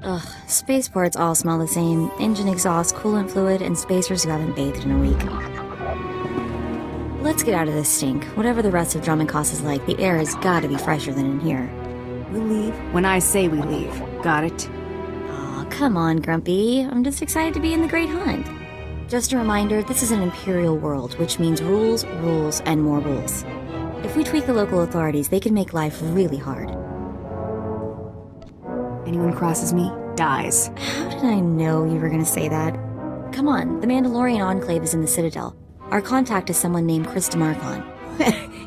Ugh, spaceports all smell the same. Engine exhaust, coolant fluid, and spacers who haven't bathed in a week. Let's get out of this stink. Whatever the rest of Dromund Kaas is like, the air has gotta be fresher than in here. We'll leave when I say we leave. Got it? Aw, come on, Grumpy. I'm just excited to be in the Great Hunt. Just a reminder, this is an imperial world, which means rules, rules, and more rules. If we tweak the local authorities, they can make life really hard. Anyone crosses me, dies. How did I know you were gonna say that? Come on, the Mandalorian Enclave is in the Citadel. Our contact is someone named Krista Markon.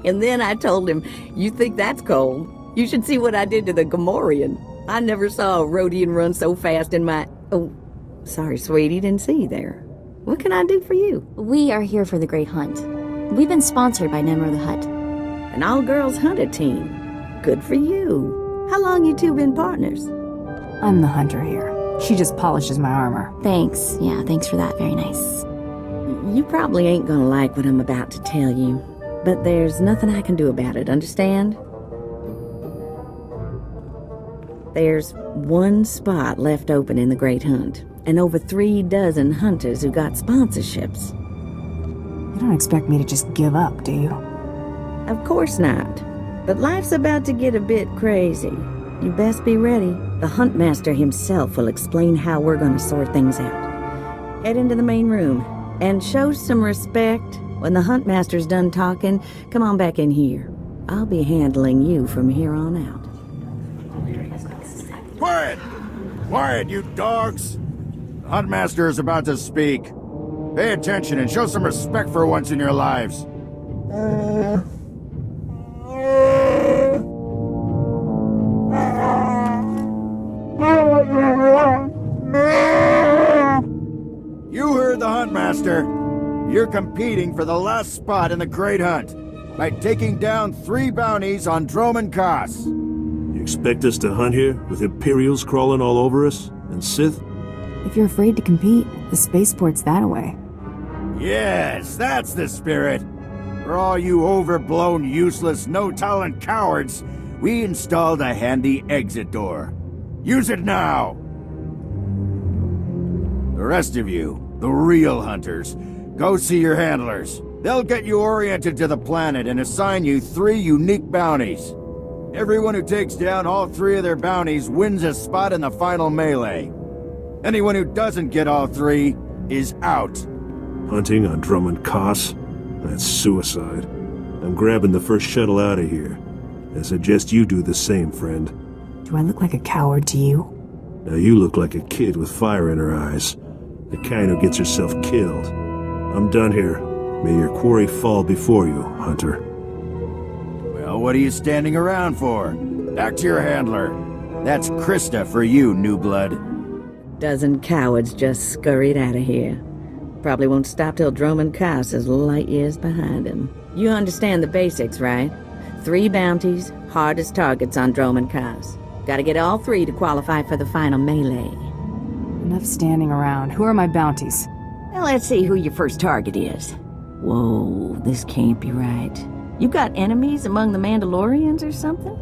And then I told him, you think that's cold? You should see what I did to the Gamorrean. I never saw a Rhodian run so fast in my... Oh, sorry, sweetie, didn't see you there. What can I do for you? We are here for the Great Hunt. We've been sponsored by Nemro the Hutt. An all-girls hunter team. Good for you. How long you two been partners? I'm the hunter here. She just polishes my armor. Thanks. Yeah, thanks for that. Very nice. You probably ain't gonna like what I'm about to tell you, but there's nothing I can do about it, understand? There's one spot left open in the Great Hunt, and over 3 dozen hunters who got sponsorships. You don't expect me to just give up, do you? Of course not, but life's about to get a bit crazy. You best be ready. The Huntmaster himself will explain how we're gonna sort things out. Head into the main room, and show some respect. When the Huntmaster's done talking, come on back in here. I'll be handling you from here on out. Quiet! Quiet, you dogs! The Huntmaster is about to speak. Pay attention and show some respect for once in your lives. You heard the Huntmaster. You're competing for the last spot in the Great Hunt by taking down 3 bounties on Dromund Kaas. You expect us to hunt here with Imperials crawling all over us and Sith? If you're afraid to compete, the spaceport's that away. Yes, that's the spirit. For all you overblown, useless, no-talent cowards, we installed a handy exit door. Use it now! The rest of you, the real hunters, go see your handlers. They'll get you oriented to the planet and assign you 3 unique bounties. Everyone who takes down all 3 of their bounties wins a spot in the final melee. Anyone who doesn't get all 3 is out. Hunting on Dromund Kaas? That's suicide. I'm grabbing the first shuttle out of here. I suggest you do the same, friend. Do I look like a coward to you? Now you look like a kid with fire in her eyes. The kind who gets herself killed. I'm done here. May your quarry fall before you, Hunter. Well, what are you standing around for? Back to your handler. That's Krista for you, new blood. Dozen cowards just scurried out of here. Probably won't stop till Dromund Kaas is light years behind him. You understand the basics, right? 3 bounties, hardest targets on Dromund Kaas. Gotta get all 3 to qualify for the final melee. Enough standing around. Who are my bounties? Now let's see who your first target is. Whoa, this can't be right. You got enemies among the Mandalorians or something?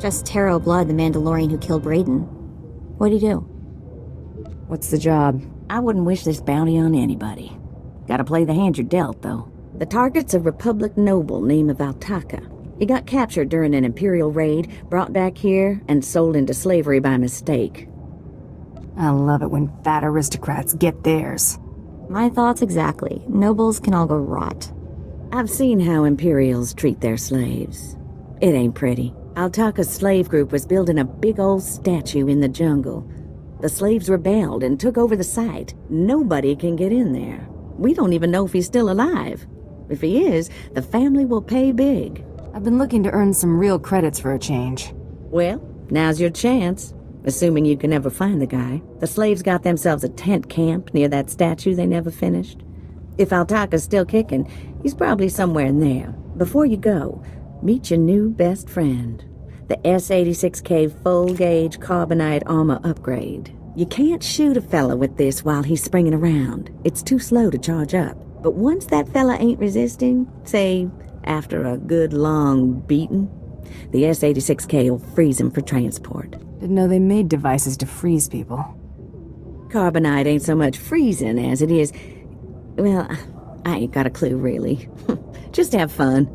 Just Taro Blood, the Mandalorian who killed Brayden. What'd he do? What's the job? I wouldn't wish this bounty on anybody. Gotta play the hand you're dealt, though. The target's a Republic noble named Valtaka. He got captured during an Imperial raid, brought back here, and sold into slavery by mistake. I love it when fat aristocrats get theirs. My thoughts exactly. Nobles can all go rot. I've seen how Imperials treat their slaves. It ain't pretty. Altaka's slave group was building a big old statue in the jungle. The slaves rebelled and took over the site. Nobody can get in there. We don't even know if he's still alive. If he is, the family will pay big. I've been looking to earn some real credits for a change. Well, now's your chance. Assuming you can ever find the guy. The slaves got themselves a tent camp near that statue they never finished. If Altaka's still kicking, he's probably somewhere in there. Before you go, meet your new best friend. The S-86K full-gauge carbonite armor upgrade. You can't shoot a fella with this while he's springing around. It's too slow to charge up. But once that fella ain't resisting, say, after a good long beating, the S-86K will freeze him for transport. Didn't know they made devices to freeze people. Carbonite ain't so much freezing as it is... Well, I ain't got a clue, really. Just have fun.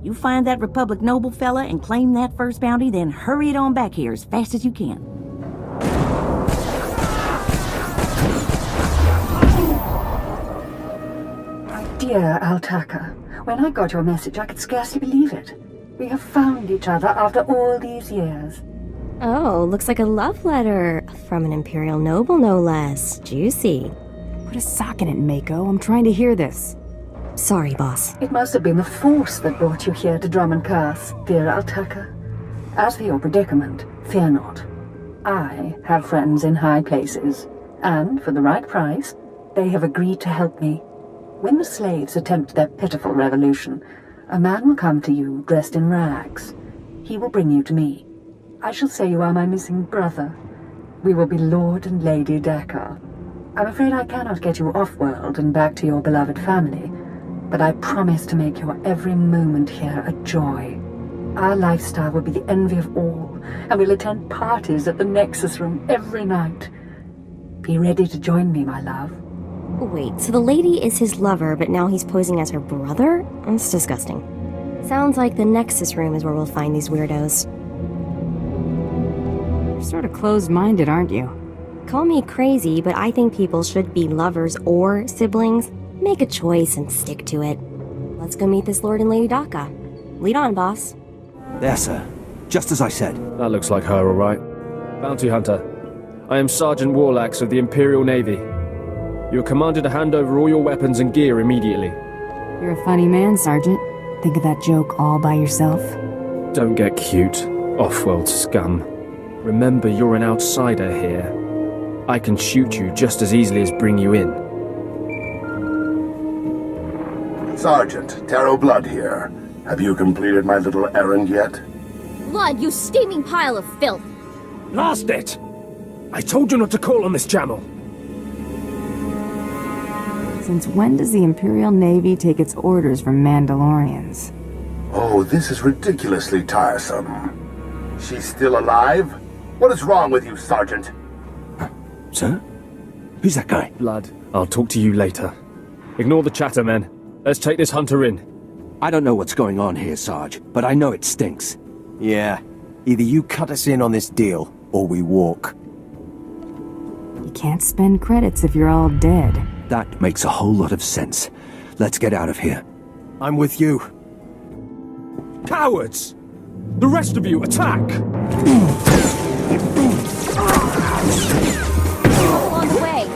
You find that Republic noble fella and claim that first bounty, then hurry it on back here as fast as you can. Dear Altaka, when I got your message, I could scarcely believe it. We have found each other after all these years. Oh, looks like a love letter. From an Imperial noble, no less. Juicy. Put a sock in it, Mako. I'm trying to hear this. Sorry, boss. It must have been the Force that brought you here to Dromund Kaas, dear Altaka. As for your predicament, fear not. I have friends in high places, and for the right price, they have agreed to help me. When the slaves attempt their pitiful revolution, a man will come to you dressed in rags. He will bring you to me. I shall say you are my missing brother. We will be Lord and Lady Dakar. I'm afraid I cannot get you off-world and back to your beloved family, but I promise to make your every moment here a joy. Our lifestyle will be the envy of all, and we'll attend parties at the Nexus Room every night. Be ready to join me, my love. Wait, so the lady is his lover, but now he's posing as her brother? That's disgusting. Sounds like the Nexus Room is where we'll find these weirdos. You're sort of closed-minded, aren't you? Call me crazy, but I think people should be lovers or siblings. Make a choice and stick to it. Let's go meet this Lord and Lady Daka. Lead on, boss. There, sir. Just as I said. That looks like her, all right. Bounty Hunter. I am Sergeant Warlax of the Imperial Navy. You are commanded to hand over all your weapons and gear immediately. You're a funny man, Sergeant. Think of that joke all by yourself? Don't get cute, off-world scum. Remember, you're an outsider here. I can shoot you just as easily as bring you in. Sergeant, Taro Blood here. Have you completed my little errand yet? Blood, you steaming pile of filth! Blast it! I told you not to call on this channel! Since when does the Imperial Navy take its orders from Mandalorians? Oh, this is ridiculously tiresome. She's still alive? What is wrong with you, Sergeant? Sir? Who's that guy? Blood, I'll talk to you later. Ignore the chatter, men. Let's take this hunter in. I don't know what's going on here, Sarge, but I know it stinks. Yeah. Either you cut us in on this deal, or we walk. You can't spend credits if you're all dead. That makes a whole lot of sense. Let's get out of here. I'm with you. Cowards! The rest of you, attack! On the way!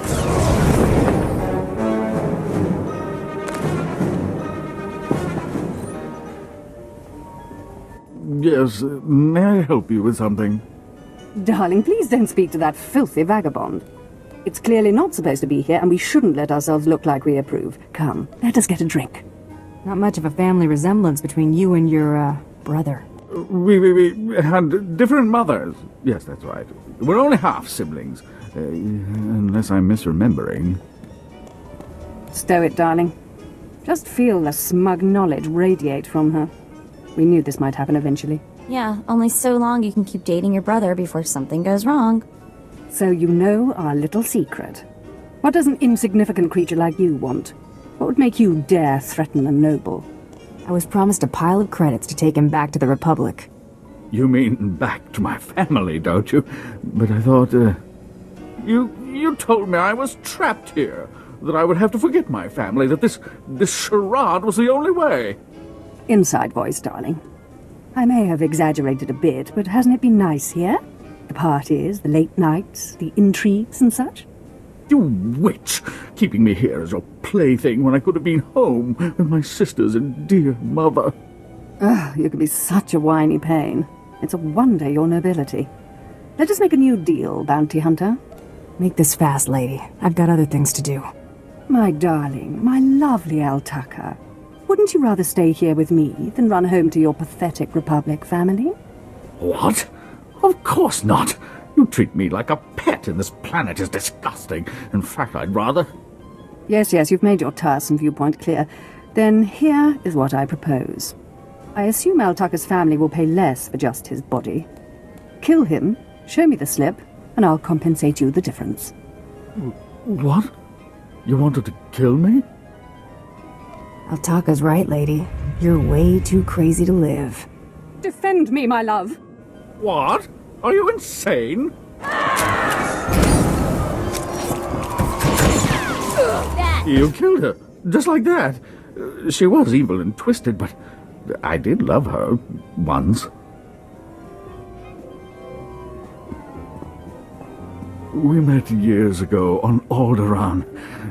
Yes, may I help you with something? Darling, please don't speak to that filthy vagabond. It's clearly not supposed to be here, and we shouldn't let ourselves look like we approve. Come, let us get a drink. Not much of a family resemblance between you and your, brother. We had different mothers. Yes, that's right. We're only half siblings. Unless I'm misremembering. Stow it, darling. Just feel the smug knowledge radiate from her. We knew this might happen eventually. Yeah, only so long you can keep dating your brother before something goes wrong. So you know our little secret. What does an insignificant creature like you want? What would make you dare threaten a noble? I was promised a pile of credits to take him back to the Republic. You mean back to my family, don't you? But I thought, You told me I was trapped here, that I would have to forget my family, that this charade was the only way. Inside voice, darling. I may have exaggerated a bit, but hasn't it been nice here? The parties, the late nights, the intrigues and such? You witch! Keeping me here as your plaything when I could have been home with my sisters and dear mother. Ugh, you can be such a whiny pain. It's a wonder your nobility. Let us make a new deal, bounty hunter. Make this fast, lady. I've got other things to do. My darling, my lovely Altaka. Wouldn't you rather stay here with me than run home to your pathetic Republic family? What? Of course not. You treat me like a pet, and this planet is disgusting. In fact, I'd rather... Yes, you've made your tiresome viewpoint clear. Then here is what I propose. I assume Altaka's family will pay less for just his body. Kill him, Show me the slip, and I'll compensate you the difference. What? You wanted to kill me? Altaka's right, lady. You're way too crazy to live. Defend me, my love. What? Are you insane? You killed her, just like that. She was evil and twisted, but I did love her once. We met years ago on Alderaan.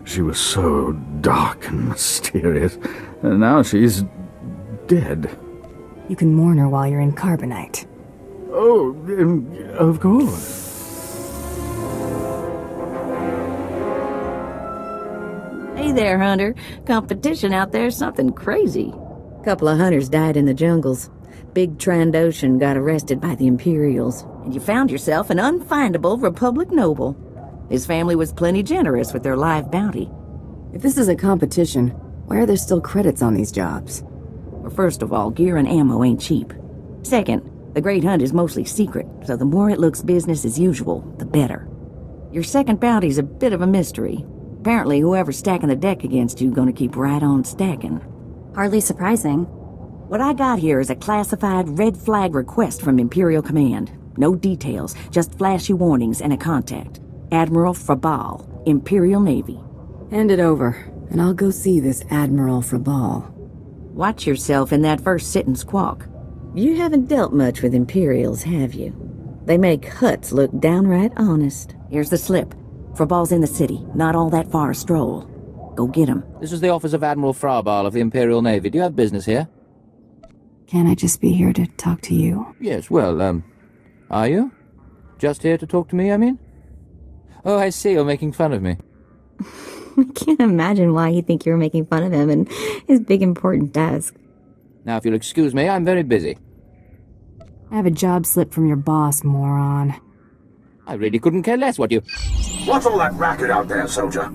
She was so dark and mysterious. And now she's dead. You can mourn her while you're in Carbonite. Oh, of course. Hey there, Hunter. Competition out there's something crazy. Couple of hunters died in the jungles. Big Trandoshan got arrested by the Imperials. And you found yourself an unfindable Republic noble. His family was plenty generous with their live bounty. If this is a competition, why are there still credits on these jobs? Well, first of all, gear and ammo ain't cheap. Second, the Great Hunt is mostly secret, so the more it looks business as usual, the better. Your second bounty's a bit of a mystery. Apparently, whoever's stacking the deck against you gonna keep right on stacking. Hardly surprising. What I got here is a classified red flag request from Imperial Command. No details, just flashy warnings and a contact. Admiral Frabal, Imperial Navy. Hand it over, and I'll go see this Admiral Frabal. Watch yourself in that first sit-and squawk. You haven't dealt much with Imperials, have you? They make huts look downright honest. Here's the slip. Frabal's in the city, not all that far a stroll. Go get him. This is the office of Admiral Frabal of the Imperial Navy. Do you have business here? Can't I just be here to talk to you? Yes, well, are you? Just here to talk to me, I mean? Oh, I see, you're making fun of me. I can't imagine why he'd think you were making fun of him and his big important desk. Now, if you'll excuse me, I'm very busy. I have a job slip from your boss, moron. I really couldn't care less what you... What's all that racket out there, soldier?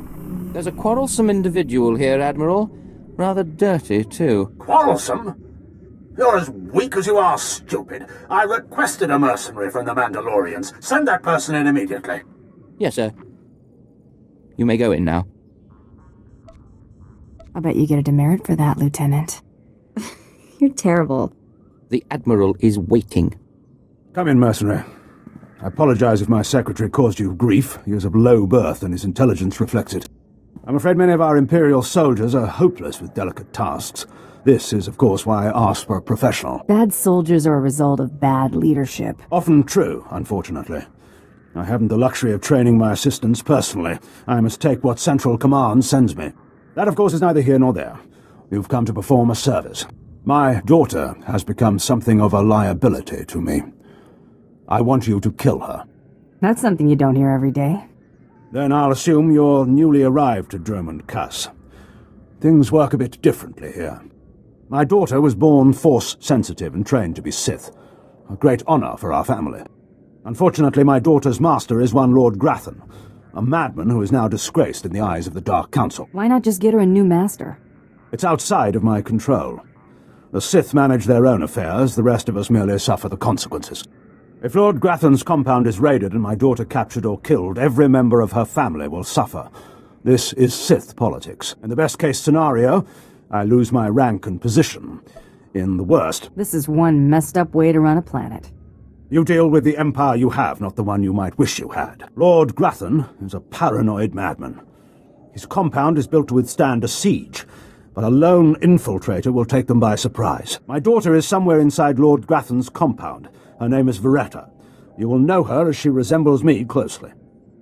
There's a quarrelsome individual here, Admiral. Rather dirty, too. Quarrelsome? You're as weak as you are stupid. I requested a mercenary from the Mandalorians. Send that person in immediately. Yes, sir. You may go in now. I bet you get a demerit for that, Lieutenant. You're terrible. The Admiral is waiting. Come in, mercenary. I apologize if my secretary caused you grief. He is of low birth and his intelligence reflects it. I'm afraid many of our Imperial soldiers are hopeless with delicate tasks. This is, of course, why I asked for a professional. Bad soldiers are a result of bad leadership. Often true, unfortunately. I haven't the luxury of training my assistants personally. I must take what Central Command sends me. That, of course, is neither here nor there. You've come to perform a service. My daughter has become something of a liability to me. I want you to kill her. That's something you don't hear every day. Then I'll assume you're newly arrived to Dromund Kaas. Things work a bit differently here. My daughter was born Force-sensitive and trained to be Sith. A great honor for our family. Unfortunately, my daughter's master is one Lord Grathan, a madman who is now disgraced in the eyes of the Dark Council. Why not just get her a new master? It's outside of my control. The Sith manage their own affairs, the rest of us merely suffer the consequences. If Lord Grathan's compound is raided and my daughter captured or killed, every member of her family will suffer. This is Sith politics. In the best-case scenario, I lose my rank and position. In the worst... This is one messed-up way to run a planet. You deal with the empire you have, not the one you might wish you had. Lord Grathan is a paranoid madman. His compound is built to withstand a siege, but a lone infiltrator will take them by surprise. My daughter is somewhere inside Lord Grathan's compound. Her name is Veretta. You will know her as she resembles me closely.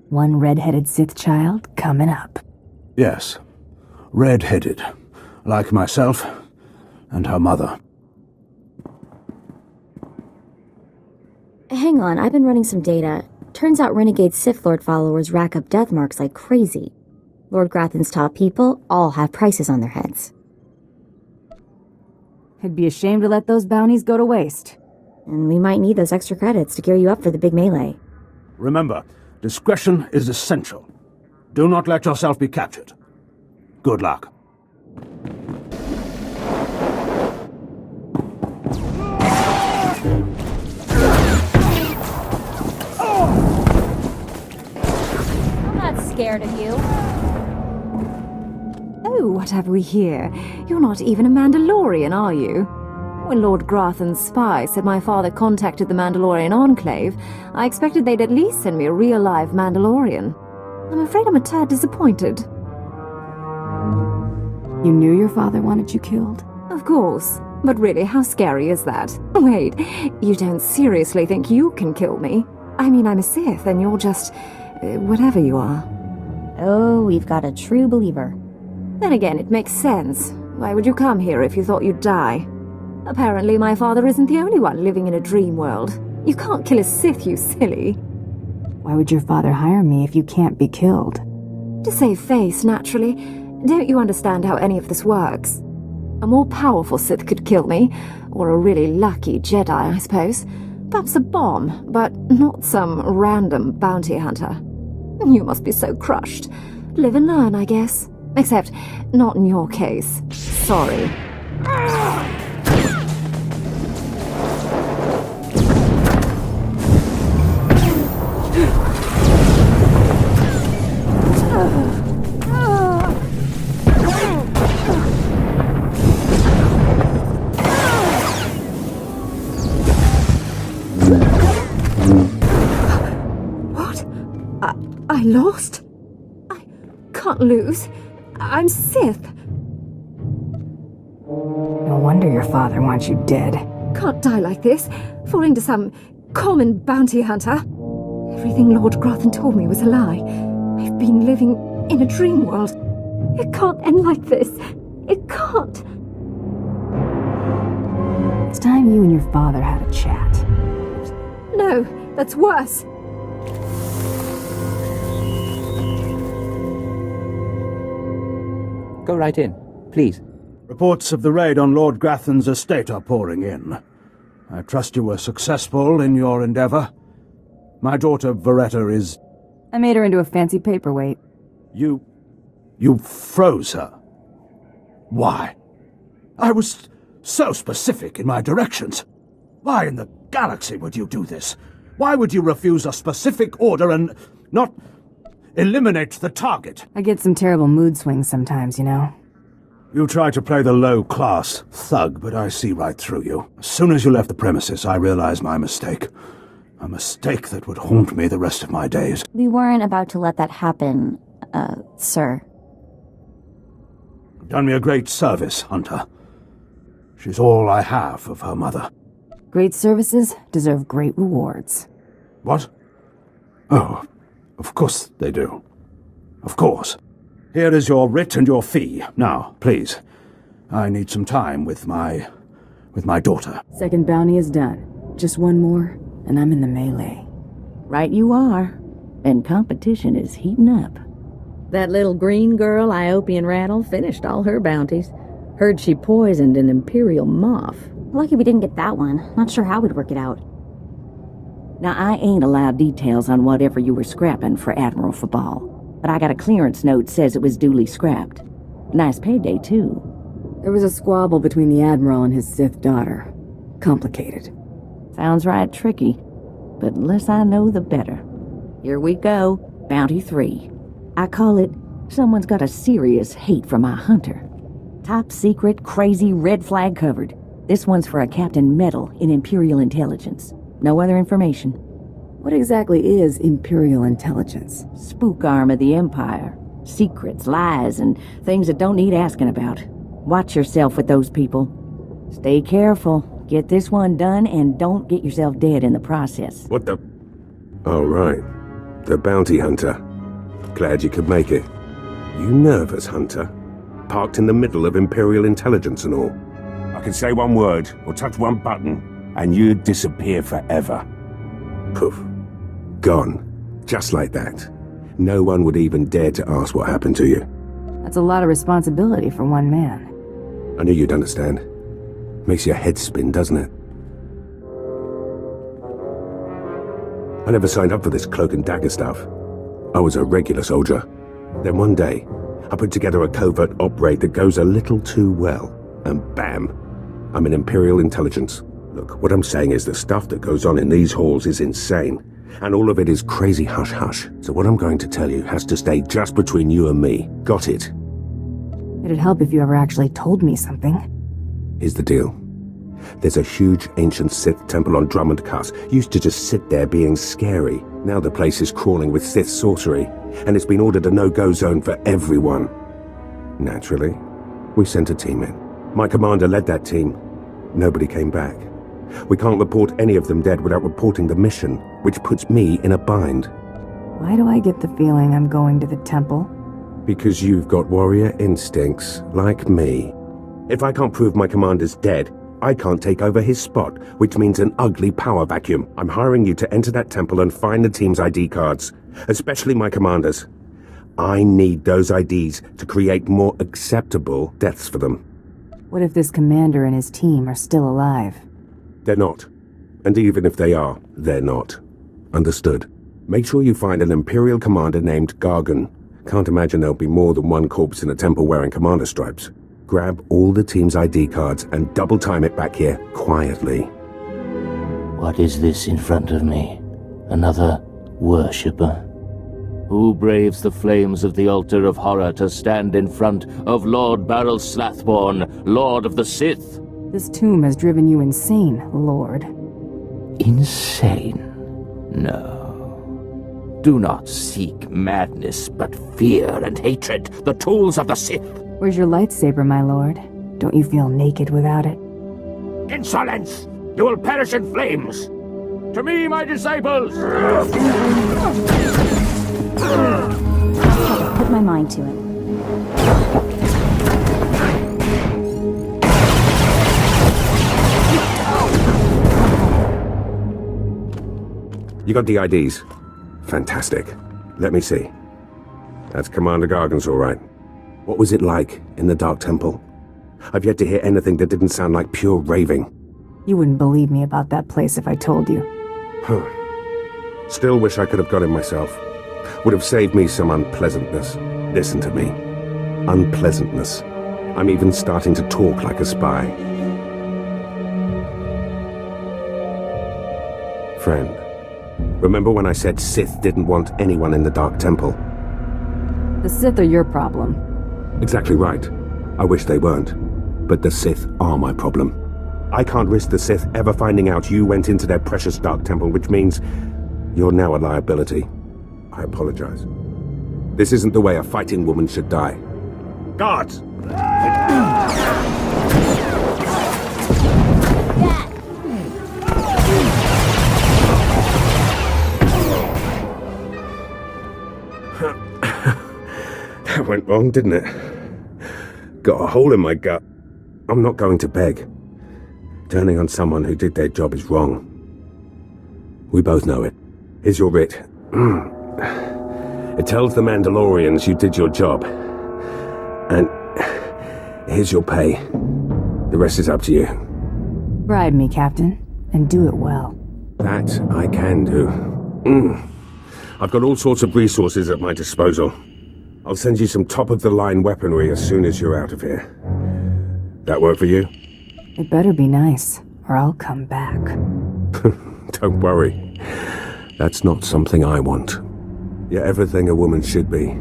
One red-headed Sith child coming up. Yes, red-headed, like myself and her mother. Hang on, I've been running some data. Turns out renegade Sith Lord followers rack up death marks like crazy. Lord Grathan's top people all have prices on their heads. I'd be ashamed to let those bounties go to waste. And we might need those extra credits to gear you up for the big melee. Remember, discretion is essential. Do not let yourself be captured. Good luck. scared of you. Oh, what have we here? You're not even a Mandalorian, are you? When Lord Grathan's spy said my father contacted the Mandalorian Enclave, I expected they'd at least send me a real-life Mandalorian. I'm afraid I'm a tad disappointed. You knew your father wanted you killed? Of course. But really, how scary is that? Wait, you don't seriously think you can kill me? I mean, I'm a Sith, and you're just... whatever you are. Oh, we've got a true believer. Then again, it makes sense. Why would you come here if you thought you'd die? Apparently, my father isn't the only one living in a dream world. You can't kill a Sith, you silly. Why would your father hire me if you can't be killed? To save face, naturally. Don't you understand how any of this works? A more powerful Sith could kill me, or a really lucky Jedi, I suppose. Perhaps a bomb, but not some random bounty hunter. You must be so crushed. Live and learn, I guess. Except, not in your case. Sorry. I lost? I can't lose. I'm Sith. No wonder your father wants you dead. Can't die like this, falling to some common bounty hunter. Everything Lord Grathan told me was a lie. I've been living in a dream world. It can't end like this. It can't. It's time you and your father had a chat. No, that's worse. Go right in, please. Reports of the raid on Lord Grathan's estate are pouring in. I trust you were successful in your endeavour. My daughter, Veretta, is... I made her into a fancy paperweight. You froze her. Why? I was so specific in my directions. Why in the galaxy would you do this? Why would you refuse a specific order and not eliminate the target? I get some terrible mood swings sometimes, you know. You try to play the low-class thug, but I see right through you. As soon as you left the premises, I realized my mistake. A mistake that would haunt me the rest of my days. We weren't about to let that happen, sir. You've done me a great service, Hunter. She's all I have of her mother. Great services deserve great rewards. What? Oh, of course they do. Of course. Here is your writ and your fee. Now, please. I need some time with my daughter. Second bounty is done. Just one more, and I'm in the melee. Right you are. And competition is heating up. That little green girl, Iopian Rattle, finished all her bounties. Heard she poisoned an Imperial moth. Lucky we didn't get that one. Not sure how we'd work it out. Now, I ain't allowed details on whatever you were scrapping for Admiral Fabal, but I got a clearance note says it was duly scrapped. Nice payday, too. There was a squabble between the Admiral and his Sith daughter. Complicated. Sounds right tricky, but the less I know, the better. Here we go, Bounty 3. I call it, someone's got a serious hate for my hunter. Top secret, crazy, red flag covered. This one's for a Captain Metal in Imperial Intelligence. No other information. What exactly is Imperial Intelligence? Spook arm of the Empire. Secrets, lies, and things that don't need asking about. Watch yourself with those people. Stay careful. Get this one done, and don't get yourself dead in the process. What the... Oh, right. The bounty hunter. Glad you could make it. You nervous, Hunter? Parked in the middle of Imperial Intelligence and all. I can say one word, or touch one button, and you'd disappear forever. Poof. Gone. Just like that. No one would even dare to ask what happened to you. That's a lot of responsibility for one man. I knew you'd understand. Makes your head spin, doesn't it? I never signed up for this cloak and dagger stuff. I was a regular soldier. Then one day, I put together a covert op raid that goes a little too well. And bam, I'm in Imperial Intelligence. Look, what I'm saying is the stuff that goes on in these halls is insane. And all of it is crazy hush-hush. So what I'm going to tell you has to stay just between you and me. Got it? It'd help if you ever actually told me something. Here's the deal. There's a huge ancient Sith temple on Dromund Kaas. Used to just sit there being scary. Now the place is crawling with Sith sorcery, and it's been ordered a no-go zone for everyone. Naturally, we sent a team in. My commander led that team. Nobody came back. We can't report any of them dead without reporting the mission, which puts me in a bind. Why do I get the feeling I'm going to the temple? Because you've got warrior instincts, like me. If I can't prove my commander's dead, I can't take over his spot, which means an ugly power vacuum. I'm hiring you to enter that temple and find the team's ID cards, especially my commander's. I need those IDs to create more acceptable deaths for them. What if this commander and his team are still alive? They're not. And even if they are, they're not. Understood. Make sure you find an Imperial commander named Gargan. Can't imagine there'll be more than one corpse in a temple wearing commander stripes. Grab all the team's ID cards and double time it back here, quietly. What is this in front of me? Another worshipper? Who braves the flames of the altar of horror to stand in front of Lord Baral Slathborn, Lord of the Sith? This tomb has driven you insane, Lord. Insane? No. Do not seek madness, but fear and hatred, the tools of the Sith. Where's your lightsaber, my lord? Don't you feel naked without it? Insolence! You will perish in flames! To me, my disciples! Put my mind to it. You got the IDs? Fantastic. Let me see. That's Commander Gargan's all right. What was it like in the Dark Temple? I've yet to hear anything that didn't sound like pure raving. You wouldn't believe me about that place if I told you. Huh. Still wish I could have got it myself. Would have saved me some unpleasantness. Listen to me. Unpleasantness. I'm even starting to talk like a spy. Friend, remember when I said Sith didn't want anyone in the Dark Temple? The Sith are your problem. Exactly right. I wish they weren't. But the Sith are my problem. I can't risk the Sith ever finding out you went into their precious Dark Temple, which means you're now a liability. I apologize. This isn't the way a fighting woman should die. Guards! That went wrong, didn't it? Got a hole in my gut. I'm not going to beg. Turning on someone who did their job is wrong. We both know it. Here's your writ. It tells the Mandalorians you did your job. And here's your pay. The rest is up to you. Bribe me, Captain, and do it well. That I can do. I've got all sorts of resources at my disposal. I'll send you some top-of-the-line weaponry as soon as you're out of here. That work for you? It better be nice, or I'll come back. Don't worry. That's not something I want. You're everything a woman should be.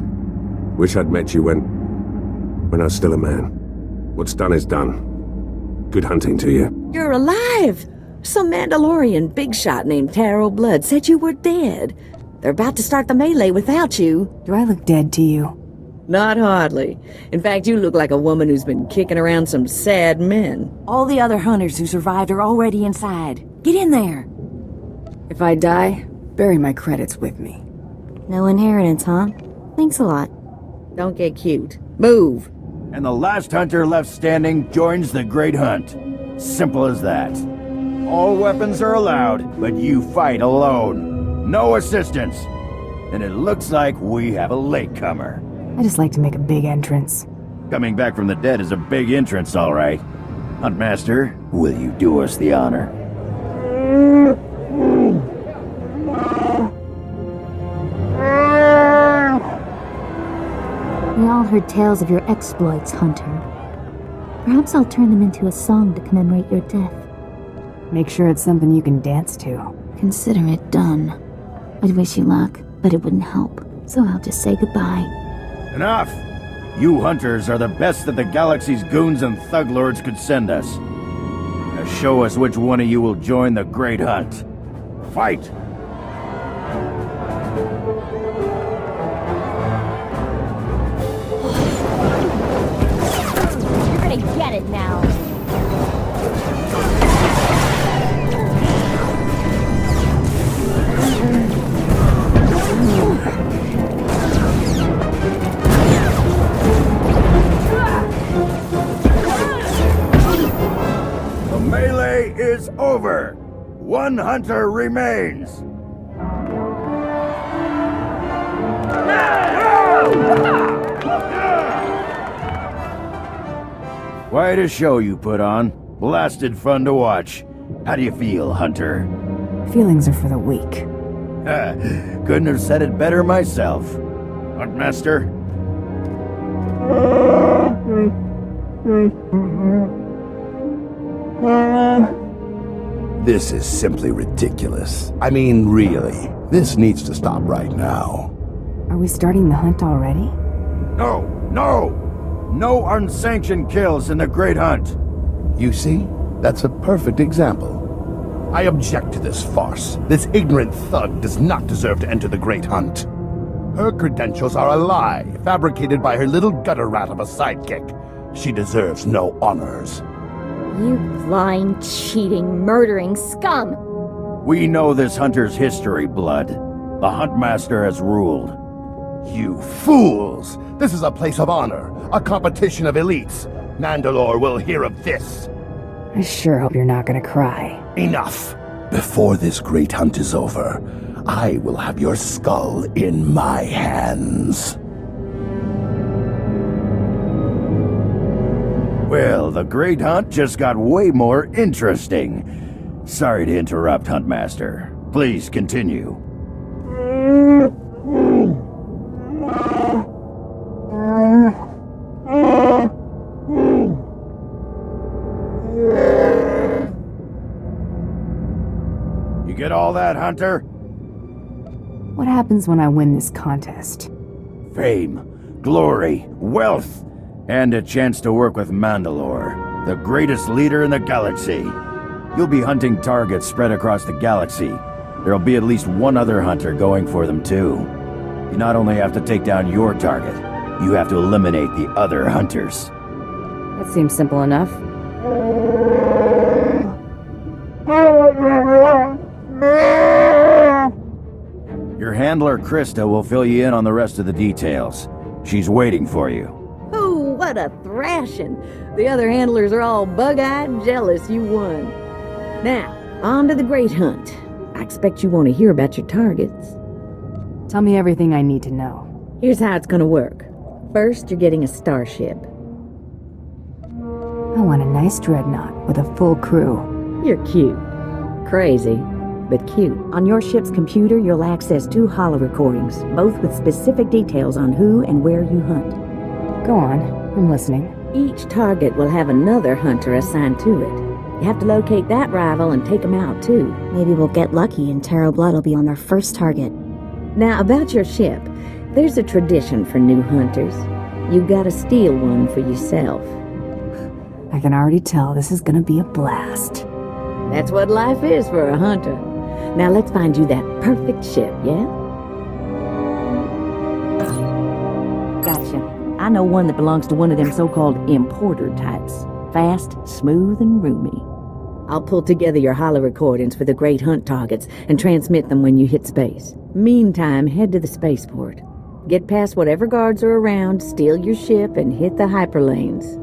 Wish I'd met you when I was still a man. What's done is done. Good hunting to you. You're alive! Some Mandalorian big shot named Taro Blood said you were dead. They're about to start the melee without you. Do I look dead to you? Not hardly. In fact, you look like a woman who's been kicking around some sad men. All the other hunters who survived are already inside. Get in there. If I die, bury my credits with me. No inheritance, huh? Thanks a lot. Don't get cute. Move. And the last hunter left standing joins the Great Hunt. Simple as that. All weapons are allowed, but you fight alone. No assistance. And it looks like we have a latecomer. I just like to make a big entrance. Coming back from the dead is a big entrance, all right. Huntmaster, will you do us the honor? We all heard tales of your exploits, Hunter. Perhaps I'll turn them into a song to commemorate your death. Make sure it's something you can dance to. Consider it done. I'd wish you luck, but it wouldn't help. So I'll just say goodbye. Enough! You hunters are the best that the galaxy's goons and thug lords could send us. Now show us which one of you will join the Great Hunt. Fight! You're gonna get it now. The melee is over. One hunter remains. Quite a show you put on. Blasted fun to watch. How do you feel, Hunter? Feelings are for the weak. Couldn't have said it better myself. Huntmaster? This is simply ridiculous. I mean, really. This needs to stop right now. Are we starting the hunt already? No! No! No unsanctioned kills in the Great Hunt! You see? That's a perfect example. I object to this farce. This ignorant thug does not deserve to enter the Great Hunt. Her credentials are a lie, fabricated by her little gutter rat of a sidekick. She deserves no honors. You lying, cheating, murdering scum! We know this hunter's history, Blood. The Huntmaster has ruled. You fools! This is a place of honor, a competition of elites. Mandalore will hear of this. I sure hope you're not gonna cry. Enough! Before this great hunt is over, I will have your skull in my hands. Well, the Great Hunt just got way more interesting. Sorry to interrupt, Huntmaster. Please continue. You get all that, Hunter? What happens when I win this contest? Fame, glory, wealth, and a chance to work with Mandalore, the greatest leader in the galaxy. You'll be hunting targets spread across the galaxy. There'll be at least one other hunter going for them too. You not only have to take down your target, you have to eliminate the other hunters. That seems simple enough. Your handler, Krista, will fill you in on the rest of the details. She's waiting for you. Oh, what a thrashing! The other handlers are all bug-eyed and jealous you won. Now, on to the Great Hunt. I expect you want to hear about your targets. Tell me everything I need to know. Here's how it's gonna work. First, you're getting a starship. I want a nice dreadnought with a full crew. You're cute. Crazy, but cute. On your ship's computer, you'll access 2 holo-recordings, both with specific details on who and where you hunt. Go on, I'm listening. Each target will have another hunter assigned to it. You have to locate that rival and take him out, too. Maybe we'll get lucky and Tarot Blood will be on their first target. Now, about your ship, there's a tradition for new hunters. You gotta steal one for yourself. I can already tell this is gonna be a blast. That's what life is for a hunter. Now let's find you that perfect ship, yeah? Gotcha. I know one that belongs to one of them so-called importer types. Fast, smooth, and roomy. I'll pull together your holo-recordings for the Great Hunt targets and transmit them when you hit space. Meantime, head to the spaceport. Get past whatever guards are around, steal your ship, and hit the hyperlanes.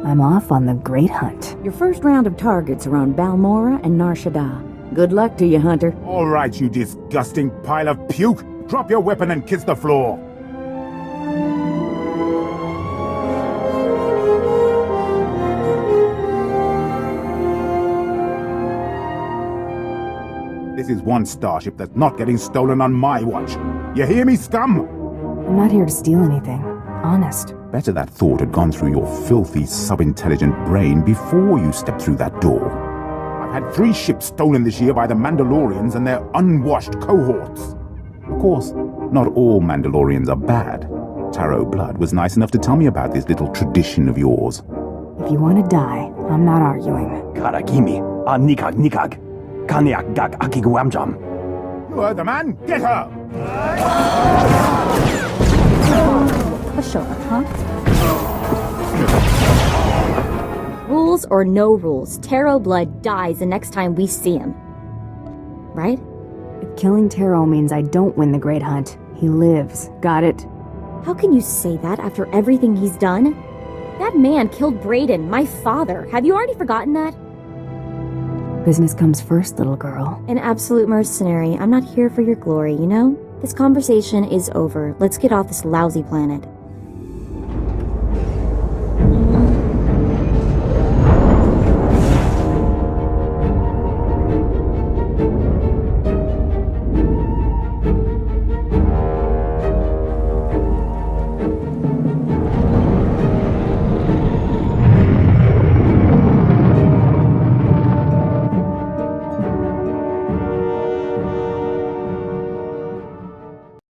I'm off on the Great Hunt. Your first round of targets are on Balmora and Nar Shaddaa. Good luck to you, Hunter. All right, you disgusting pile of puke. Drop your weapon and kiss the floor. This is one starship that's not getting stolen on my watch. You hear me, scum? I'm not here to steal anything. Honest. Better that thought had gone through your filthy, sub-intelligent brain before you stepped through that door. had 3 ships stolen this year by the Mandalorians and their unwashed cohorts. Of course, not all Mandalorians are bad. Taro Blood was nice enough to tell me about this little tradition of yours. If you want to die, I'm not arguing. Karagimi, nikag nikag. Kaniak gag akiguamjam. You heard the man. Get her! Pushover, huh? Rules or no rules, Taro Blood dies the next time we see him. Right? If killing Taro means I don't win the Great Hunt, he lives. Got it? How can you say that after everything he's done? That man killed Brayden, my father. Have you already forgotten that? Business comes first, little girl. An absolute mercenary. I'm not here for your glory, you know? This conversation is over. Let's get off this lousy planet.